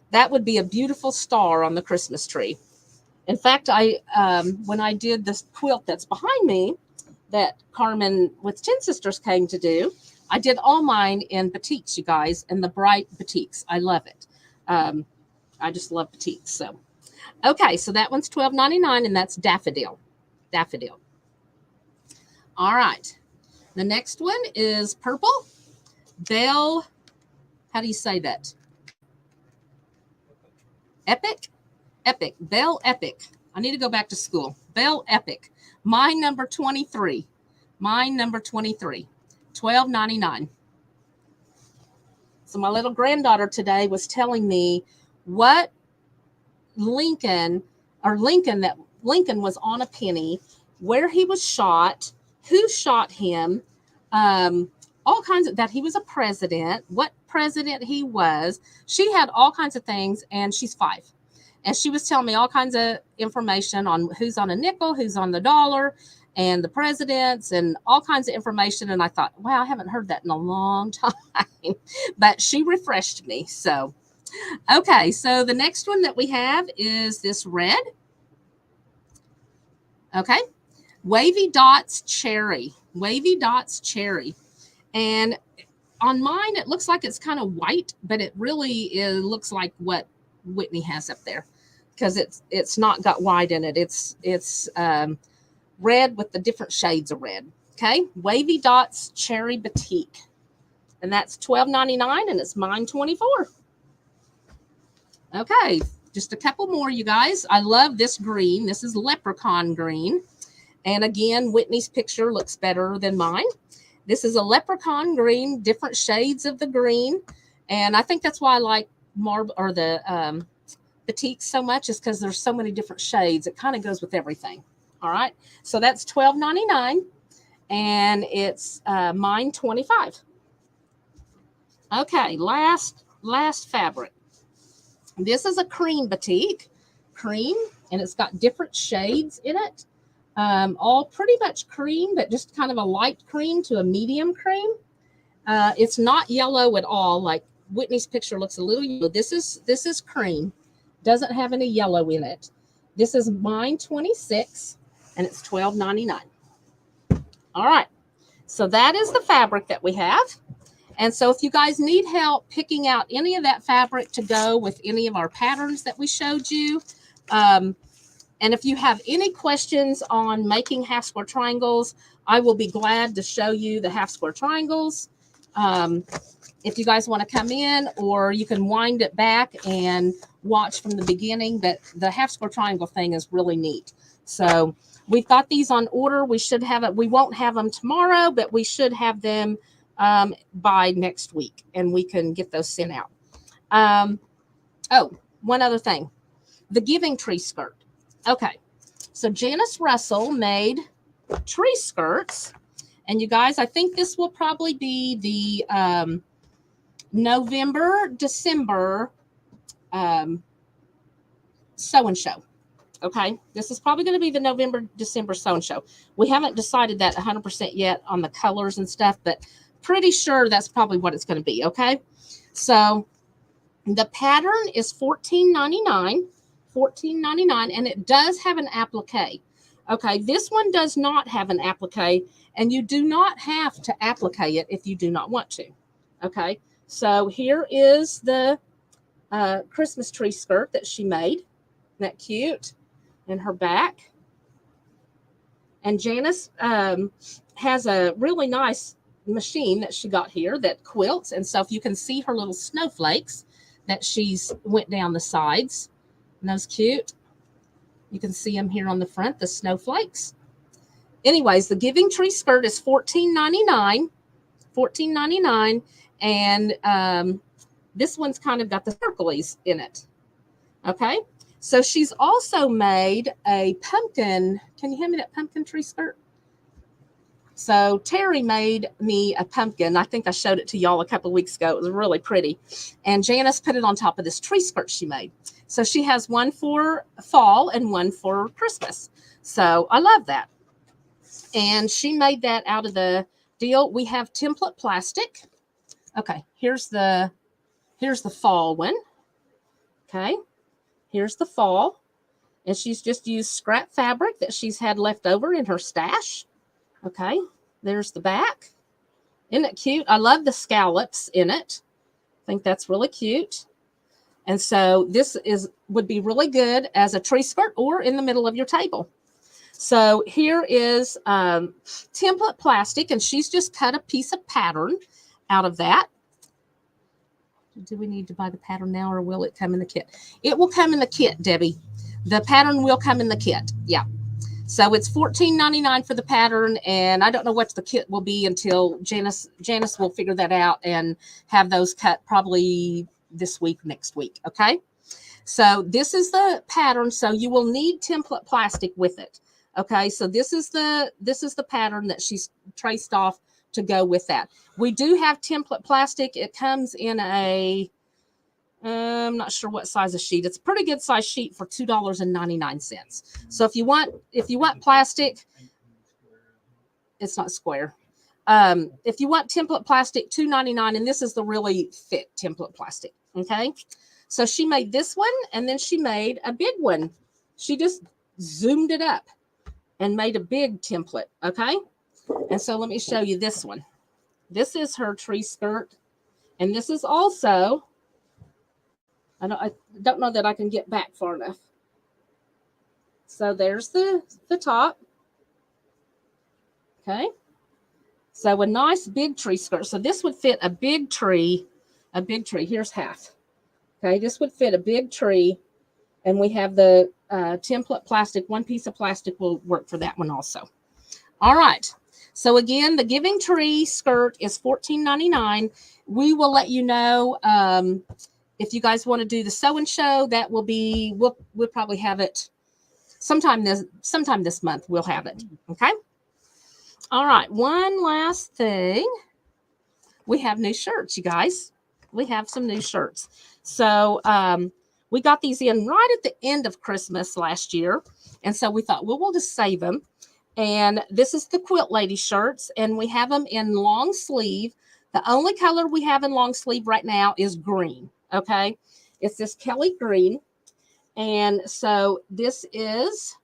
That would be a beautiful star on the Christmas tree. In fact, when I did this quilt that's behind me that Carmen with 10 Sisters came to do, I did all mine in batiks, you guys, and the bright batiks. I love it. I just love batiks. So, okay, so that one's $12.99, and that's daffodil. Daffodil. All right. The next one is purple. Belle, how do you say that? Epic? Epic. Belle Epic. I need to go back to school. Belle Epic. Mine number 23. Mine number 23. $12.99. So my little granddaughter today was telling me what Lincoln was on a penny, where he was shot, who shot him, all kinds of that. He was a president, what president he was. She had all kinds of things, and she's 5. And she was telling me all kinds of information on who's on a nickel, who's on the dollar, and the presidents, and all kinds of information. And I thought, wow, I haven't heard that in a long time. But she refreshed me. So, okay. So the next one that we have is this red. Okay. Wavy Dots Cherry. Wavy Dots Cherry. And on mine, it looks like it's kind of white, but it really looks like what Whitney has up there, because it's not got white in it. It's red with the different shades of red. Okay, Wavy Dots Cherry Batik, and that's $12.99, and it's mine 24. Okay, just a couple more, you guys. I love this green. This is leprechaun green, and again, Whitney's picture looks better than mine. This is a leprechaun green, different shades of the green, and I think that's why I like the batiks so much, is because there's so many different shades. It kind of goes with everything. All right, so that's $12.99, and it's mine 25. Okay, last fabric. This is a cream batik, cream, and it's got different shades in it. All pretty much cream, but just kind of a light cream to a medium cream. It's not yellow at all. Like Whitney's picture looks a little yellow. This is cream. Doesn't have any yellow in it. This is mine 26, and it's $12.99. All right. So that is the fabric that we have. And so if you guys need help picking out any of that fabric to go with any of our patterns that we showed you, and if you have any questions on making half square triangles, I will be glad to show you the half square triangles. if you guys want to come in, or you can wind it back and watch from the beginning. But the half square triangle thing is really neat. So we've got these on order. We should have it. We won't have them tomorrow, but we should have them by next week, and we can get those sent out. Oh, one other thing, the giving tree skirt. Okay, so Janice Russell made tree skirts, and you guys, I think this will probably be the November, December sew and show. Okay, this is probably going to be the November, December sew and show. We haven't decided that 100% yet on the colors and stuff, but pretty sure that's probably what it's going to be. Okay, so the pattern is $14.99, and it does have an applique. Okay, this one does not have an applique, and you do not have to applique it if you do not want to. Okay, so here is the Christmas tree skirt that she made. Isn't that cute? And her back. And Janice has a really nice machine that she got here that quilts. And so if you can see her little snowflakes that she's went down the sides, and those cute. You can see them here on the front, the snowflakes. Anyways, the Giving Tree skirt is $14.99. $14.99. And this one's kind of got the circlies in it. Okay. So she's also made a pumpkin. Can you hand me that pumpkin tree skirt? So Terry made me a pumpkin. I think I showed it to y'all a couple of weeks ago. It was really pretty. And Janice put it on top of this tree skirt she made. So she has one for fall and one for Christmas. So I love that. And she made that out of the deal. We have template plastic. Okay, here's the fall one. Okay, here's the fall. And she's just used scrap fabric that she's had left over in her stash. Okay, there's the back. Isn't it cute? I love the scallops in it. I think that's really cute. And so this would be really good as a tree skirt or in the middle of your table. So here is template plastic, and she's just cut a piece of pattern out of that. Do we need to buy the pattern now, or will it come in the kit? It will come in the kit, Debbie. The pattern will come in the kit. Yeah. So it's $14.99 for the pattern, and I don't know what the kit will be until Janice will figure that out and have those cut probably this week, next week. Okay. So this is the pattern. So you will need template plastic with it. Okay. So this is the pattern that she's traced off to go with that. We do have template plastic. It comes in a, I'm not sure what size of sheet. It's a pretty good size sheet for $2.99. So if you want plastic, it's not square. If you want template plastic, $2.99, and this is the really thick template plastic. Okay. So she made this one, and then she made a big one. She just zoomed it up and made a big template. Okay. And so let me show you this one. This is her tree skirt. And this is also, I don't know that I can get back far enough. So there's the top. Okay. So a nice big tree skirt. So this would fit a big tree. Here's half. Okay. This would fit a big tree. And we have the template plastic. One piece of plastic will work for that one also. All right. So again, the Giving Tree skirt is $14.99. We will let you know if you guys want to do the sew and show. That will be, we'll probably have it sometime this month. We'll have it. Okay. All right. One last thing. We have new shirts, you guys. We have some new shirts. So we got these in right at the end of Christmas last year. And so we thought, well, we'll just save them. And this is the Quilt Lady shirts, and we have them in long sleeve. The only color we have in long sleeve right now is green. Okay. It's this Kelly green. And so this is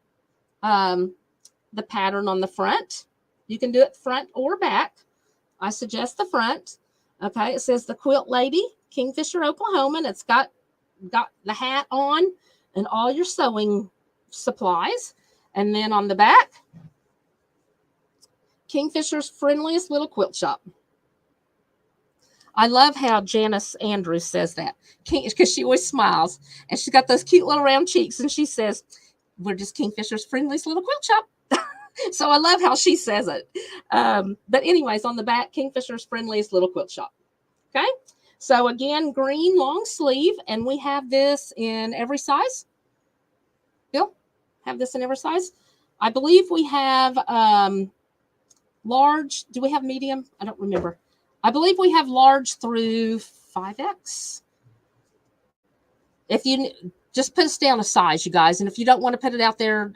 the pattern on the front. You can do it front or back. I suggest the front. Okay. It says the Quilt Lady, Kingfisher, Oklahoma. And it's got the hat on and all your sewing supplies. And then on the back, Kingfisher's friendliest little quilt shop. I love how Janice Andrews says that because she always smiles and she's got those cute little round cheeks and she says, "We're just Kingfisher's friendliest little quilt shop." So I love how she says it. But anyways, on the back, Kingfisher's friendliest little quilt shop. Okay. So again, green long sleeve, and we have this in every size. Bill, have this in every size. I believe we have large. Do we have medium? I don't remember. I believe we have large through 5X. If you just put us down a size, you guys, and if you don't want to put it out there,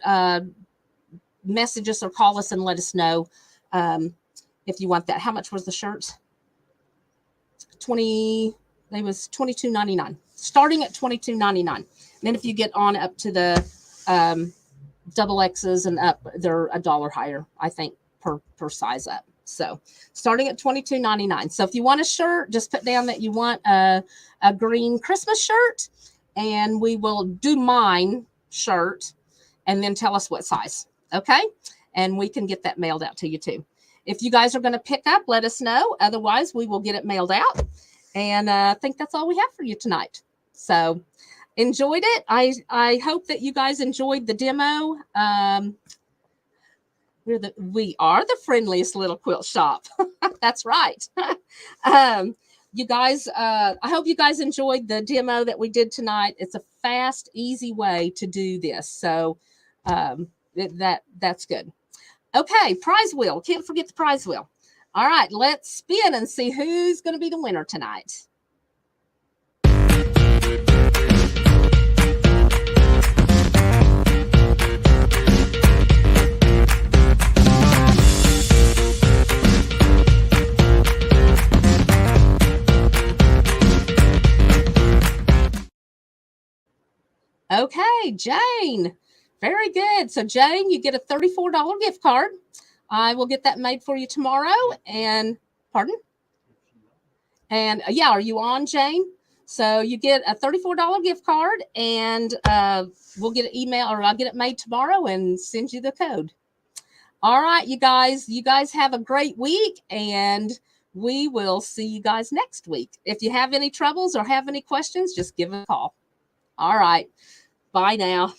message us or call us and let us know if you want that. How much was the shirts? 20. They was $22.99, starting at $22.99. Then if you get on up to the double X's and up, they're $1 higher, I think, per size up. So starting at $22.99. So if you want a shirt, just put down that you want a green Christmas shirt, and we will do mine shirt, and then tell us what size. Okay, and we can get that mailed out to you too. If you guys are going to pick up, let us know. Otherwise, we will get it mailed out. And I think that's all we have for you tonight. So enjoyed it. I hope that you guys enjoyed the demo. We are the friendliest little quilt shop. That's right. You guys, I hope you guys enjoyed the demo that we did tonight. It's a fast, easy way to do this. So that's good. Okay, prize wheel. Can't forget the prize wheel. All right, let's spin and see who's going to be the winner tonight. Okay, Jane. Very good. So, Jane, you get a $34 gift card. I will get that made for you tomorrow. And, pardon? And, yeah, are you on, Jane? So, you get a $34 gift card, and we'll get an email, or I'll get it made tomorrow and send you the code. All right, you guys. You guys have a great week, and we will see you guys next week. If you have any troubles or have any questions, just give a call. All right. Bye now.